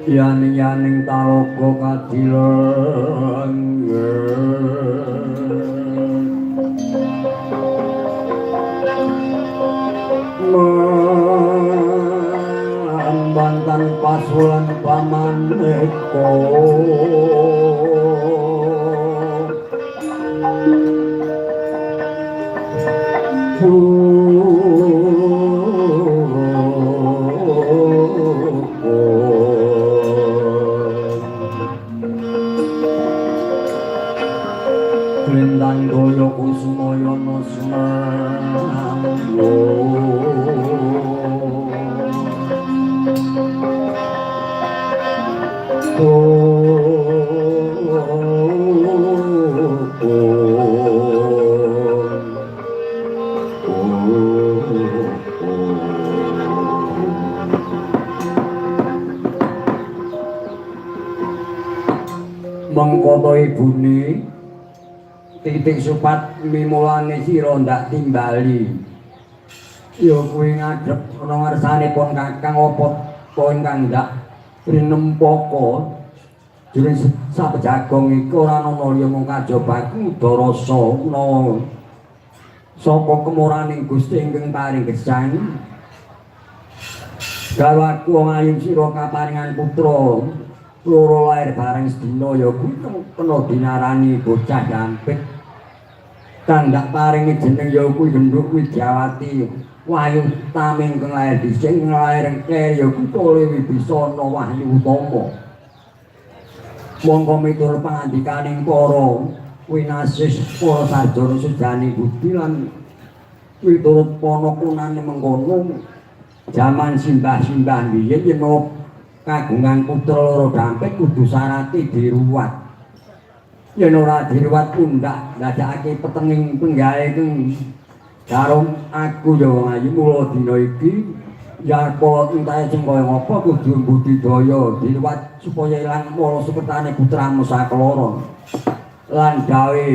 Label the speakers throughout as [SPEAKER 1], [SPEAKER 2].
[SPEAKER 1] yaning talaga kadilang mantan pasulan pamaneka Lintang daya kusumaya nasmambo mengkoto ibune titik supat mimulane sira ndak timbali ya kuwi ngadhep ana ngarsanipun kakang apa ingkang ndak rinempaka jroning sabejagong iku ora ana liya mung kajobaku darasa menawa saka kemuraning Gusti ingkang paring gesang garwaku wong ayu sira kaparingan putra loro lair bareng sedina ya kuwi kena dinarani bocah jampit kang ndak paringi jeneng ya kuwi Genduk Widyawati Wahyu Taming kang lair dhisik lair engke ya kuwi Wibisana Wahyu Utama monggo miturut pangandikaning para winasis para sarjana sujani budi lan miturut panakunane mengkono jaman simbah-simbah biyen yen kagungan putra loro dampit kudu sarati diruwat yen ora diruwat pundak ndadekake petenging penggawe karo aku ya ayu mula dina iki ya apa entahe sing kaya ngapa kudu budidaya diruwat supaya ilang mala sepetane putramu sakloron lan gawe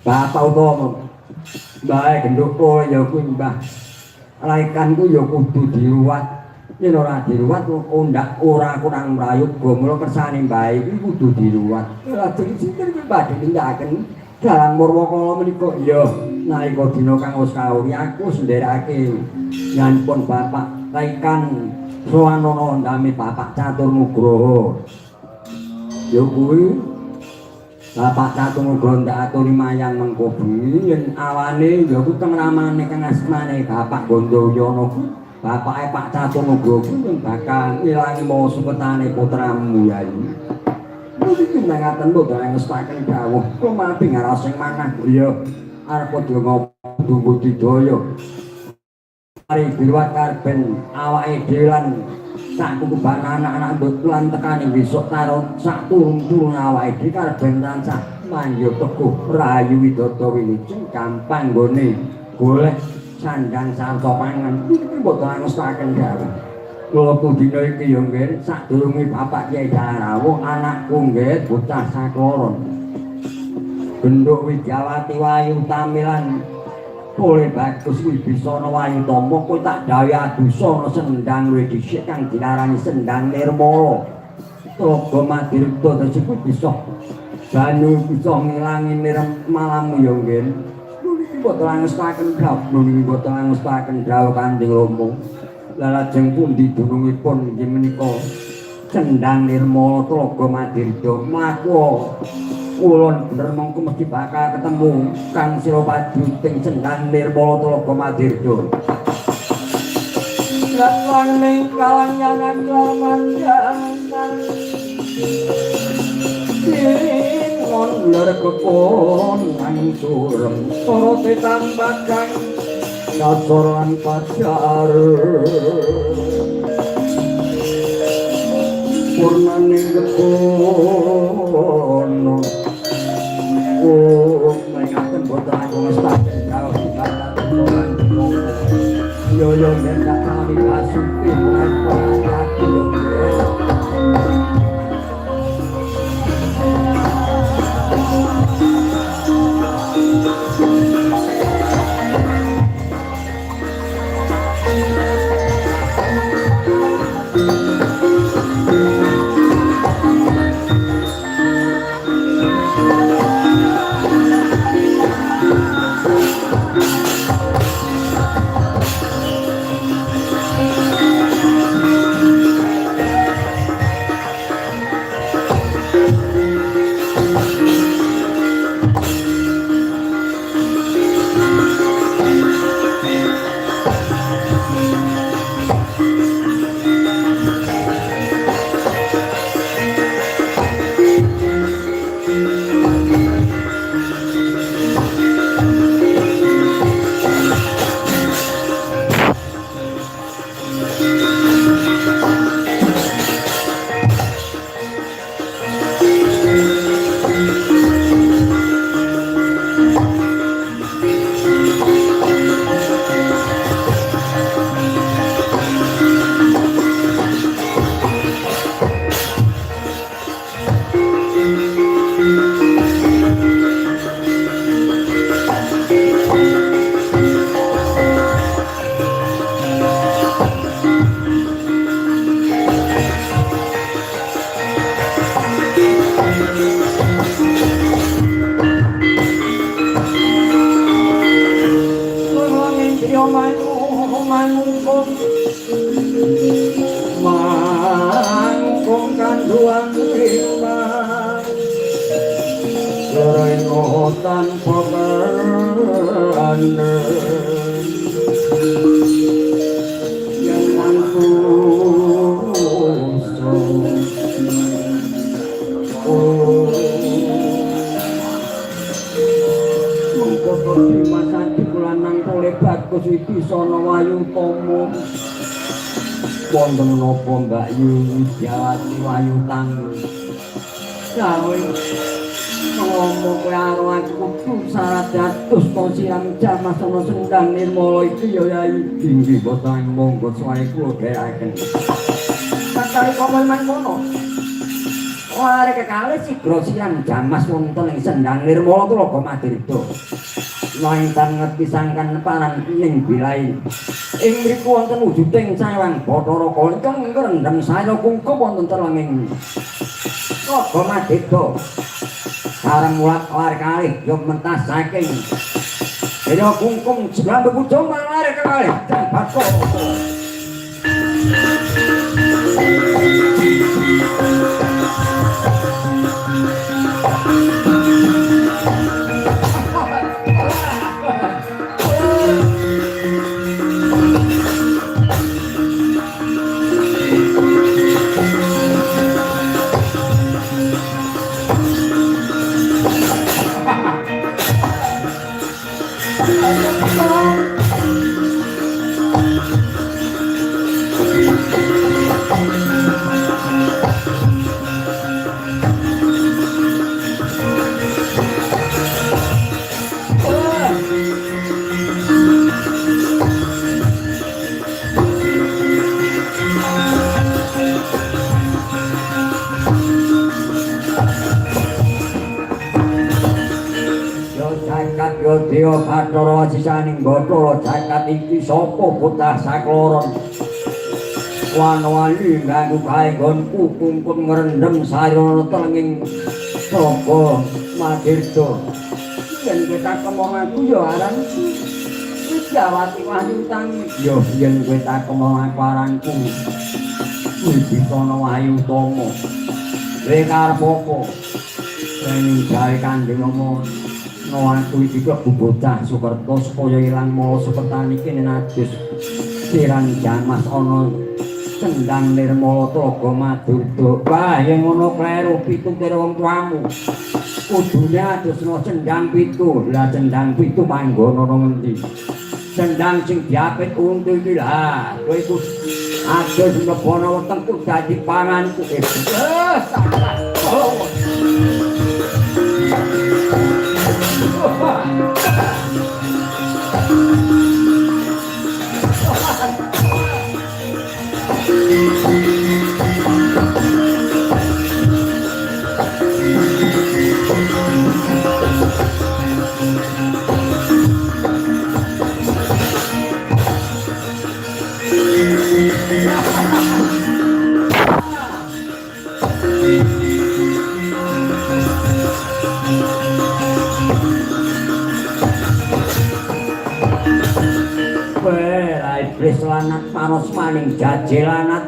[SPEAKER 1] bapak utama bae Genduk ya kuwi Mbah laikanku ya kudu diruwat yen ora diruwat ondak ora kurang mrayuga mula kersane mbae iki kudu diruwat lajeng sinten kuwi badhe nindakaken dalang Murwakala menika ya nalika dina kang wis kawuri aku sendherekake nyanpun bapak laikan Swanana ndame Bapak Catur Nugroho ya kuwi Bapak Catur Nugroho ndak aturi mayang mengko bengi yen awane ya kuwi teng ramane kang asmane Bapak Gondoyono bapake Pak Catur Nugroho kuwi bakal ilangi mau supetane putramu Yayi. Niki ngaten lho dereng ngestaken dawuh kumati ngarasing manah ya arep padha ngopo budidaya. Mari diruwat karben awake dhewe lan sak kukuban anak-anak ndut lan tekani besok karo sak turun-turun awake dhewe karben tansah manjur teguh rahayu widodara wilujeng gampang nggone golek sandang sarta pangan iki mboten ngestaken dawuh kula dina iki ya nggih sadurunge Bapak Kyai Darawa anakku nggih bocah sakloron Genduk Widyawati Wahyu Tamilan oleh Bagus Wibisana Wahyu Utama kowe tak gawe adusana sendang luwih dhisik kang diarani sendang nirmala Tlaga Madirta tersebut bisa banyu bisa ngilangi malammu ya nggih boten ngestaken dawuh niki boten ngestaken dawuh Kanjeng Rama. Lah lajeng pundi dunungipun inggih menika Sendang Nirmala Tlaga Madirda. Mlaku kula bener mongko mesti bakal ketemu Kang Siropadu teng Sendang Nirmala Tlaga Madirda. Lan ning kalangan lamanjangan ular kekon nang surem sorote tambakan kasoran pacar purnane kekon mengaten boten aku ngestak kalau yo nek kami kasupi aku yo manungkung kanduan rimbang Reno tanpa beranda yang mampu mengkotor di masa di kulanang kolebat kusiti sono wayu tomo wonten napa Mbak Yu Widyawati Wayu Tangguh gawe ngomong kowe karo aku kudu syarat dados to sirang jamas ana sendang nirmala iki ya Yayi inggih boten monggo suwae kula geraken sakare komen mangkono ora kekalih sigra sirang jamas wonten ing sendang nirmala Tlaga Madirda Langtan ngerti sangkan paran ing bilai ing mriku wonten wujuding sawang Bathara Kala ingkang ngrendheng saya kungkup wonten telenging Tlaga Madirda sareng mulat lare kalih yo mentas saking saya kungkum sebelah bebujo lare kalih Bathara Dewa Bathara sisaning Bathara jagat iki sapa bocah sakloron wanwali nganggo kaenggonku kumpul ngrendhem sarana telenging Tlaga Madirda yen kita kemong aku ya aran Widyawati Wayu Tangguh ya yen kowe tak kemong aku aranku Wibisana Wayu Tama rekarep apa sing gawe Kanjeng Rama aku iki kok bocah Sukerta supaya ilang mala sepetan iki nenadus sirang jamas ana sendang nirmala Tlaga Madirda wah yen ngono kleru pitutur wong tuamu kudune adusna sendang pitu lah sendang pitu manggon ana ngendi sendang sing diapit untu iki lah kowe iku adus mlebono wetengku dadi panganku iblis lanat panos maning jajelanat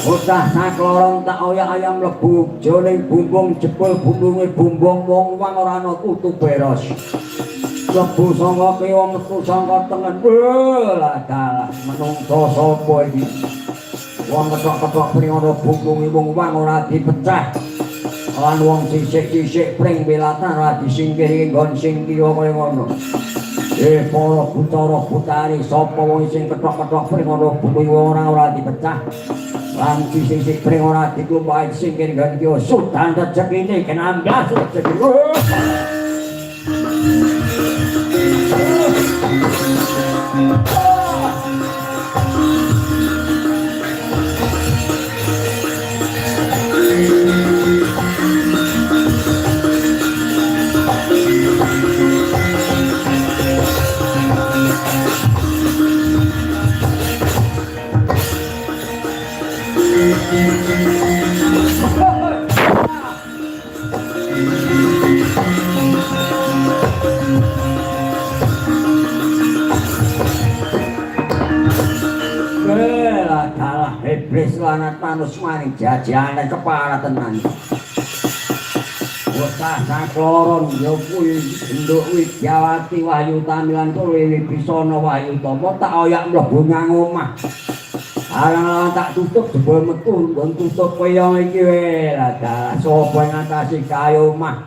[SPEAKER 1] bocah saklorong tak oyak ayam mlebu jroning bumbung jebul bumbunge bumbung wong wang ora ana tutu beros mlebu saka kiwa metu saka tengen lah dalah menungso sapa iki wong ketok-ketok pringana bumbunge wong wang ora dipecah lan wong sisik-sisik pring belatan ora disingkiri nggon sing kiwa kaya ngono para pucara putari sapa wong sing ketok-ketok pringana bumbunge ora dipecah lan sisik pring ora dikumpulke singkir nggon kiwa sudan rezekine kenamblas rezeki iblis lanat manus maring jajane kepala tenan. Bocah sakloron ya kuwi nduk Widyawati Wahyu Tamilan kowe Bisana Wahyu Tama tak oyak mlebu nang omah. Alang tak tutup jebul metu nggon tutup koyong iki wae lah sapa ngatasi kayu omah.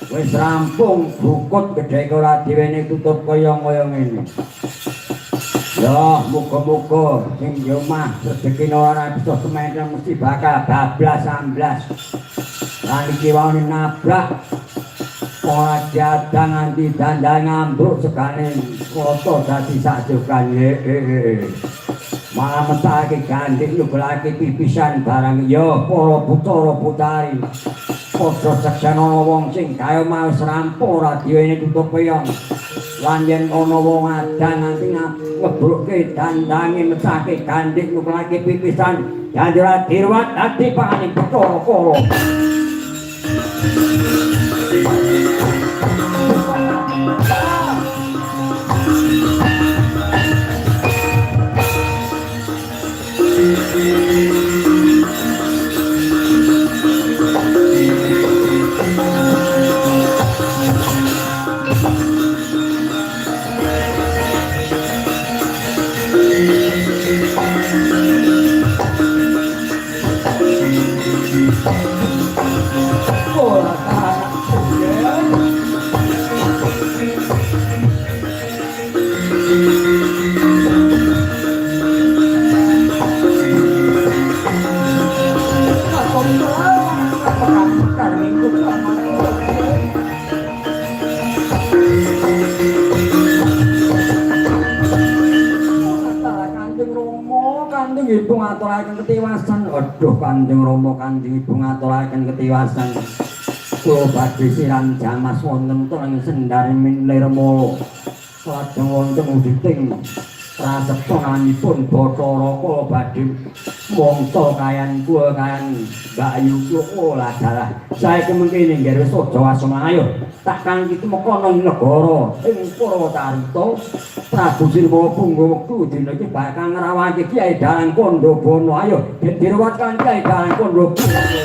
[SPEAKER 1] Wis rampung bukut gedhe ora diwene tutup koyong-koyong ngene. Ya muga-muga sing yo mah rezekine ora bisa sementing mesti bakal bablas amblas. Lan iki wae nabrak ora jadang nganti dandang ngambruk sekane foto dadi sajokan malah metake gandeng nyublake pipisan barang ya para putra putari padha saksana wong sing kaya mau rampung ora diwene tutup peyong lan yen ana wong adan nganti ngebrukke dandange metake gandeng nyublake pipisan janjura dirwat dadi panganing perkara-kara. Ibu ngaturaken ketiwasan. Aduh Kanjeng Rama Kanjeng Ibu ngaturaken ketiwasan. Kula badhe siran jamas wonten teng Sendarimin Nirmala. Lajeng wonten uditing praseksananipun Bathara kula badhe mongso kayan kula kayan Mbak Ayu kula dalah. Saiki mengkene nggih wis aja wasana ayo. Tak kangge temekono negara ing Purwacarita. Prabu Sirma Pungga wektu dina iki bakal ngrawake Kyai Dalang Kandabana. Ayo diruwat kan Kyai Dalang Kandabana.